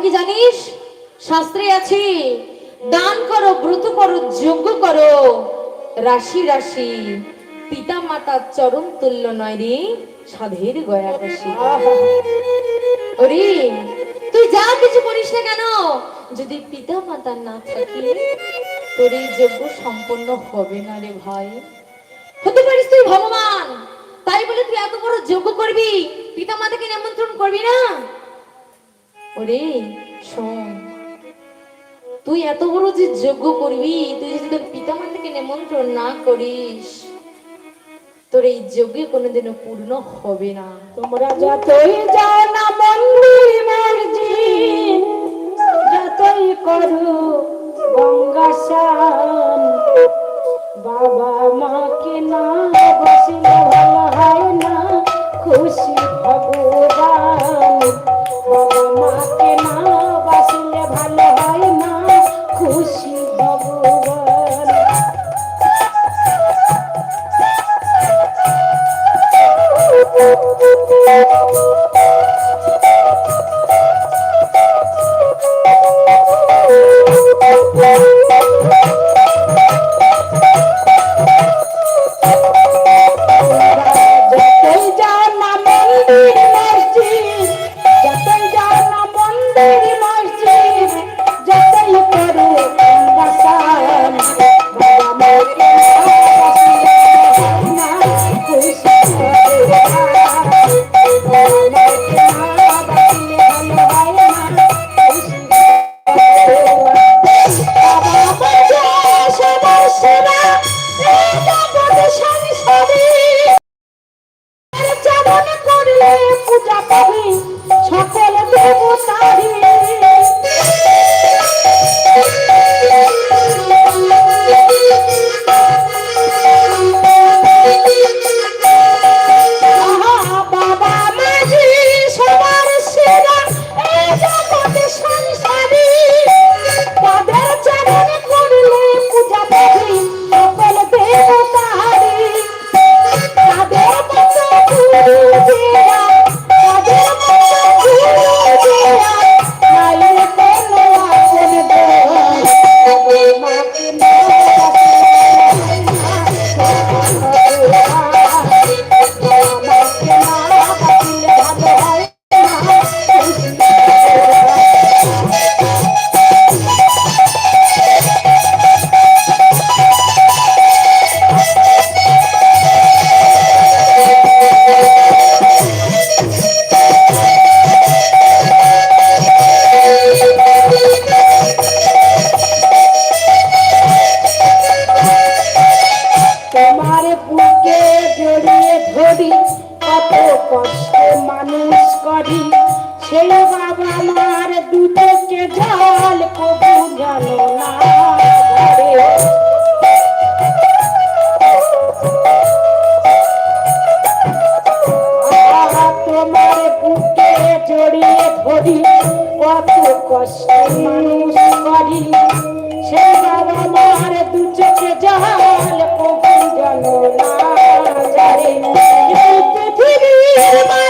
কি জানিস? শাস্ত্রে আছে, দান করো, ব্রত করো, যজ্ঞ করো, রাশি রাশি পিতা মাতার চরণ তুল্য নয় রে সাধের গয়া কাশি। ওরে তুই যা কিছু করিস না কেন, যদি পিতা মাতা না থাকে তোর এই যজ্ঞ সম্পন্ন হবে না রে ভাই। হতে পারিস তুই ভগবান, তাই বলে তুই এত বড় যজ্ঞ করবি, পিতা মাতাকে নিমন্ত্রণ করবি না? ওরে শোন, তুই এত বড় যে যজ্ঞ করবি, তুই যদি তোর পিতা মাতাকে নিমন্ত্রণ না করিস, তোর এই যজ্ঞে কোনোদিনও পূর্ণ হবে না। তোমরা যতই যাও না মন্দির মসজিদ, যতই করো গঙ্গা স্নান, বাবা মাকে না বসলে ভালো হয় না খুশি ভগবান। বাবা মাকে না বসলে ভালো হয় না খুশি ভগবান। পূজা পাবি সকল দেবতারি। বাবা মাঝি সবার সেরা এই জগতে সংসারী, তাদের চরণ করলে পূজা পাবি সকল দেবতারি। তাদের মতো গুরু দেয়া, তাদের মতো গুরু দেয়া নাই কোনো আপন দল। মাকে না তোমার বুকে জড়িয়ে ধরি, কত কষ্টে মানুষ করি, সেই বাবা মার দুটোকে জল কবু জানো না ধরে। তোমার বুকে জড়িয়ে ধরি, কত কষ্টে মানুষ করি, সেই বাবা মার দু চোখে জল কবু জানো না ধরে। পৃথিবীর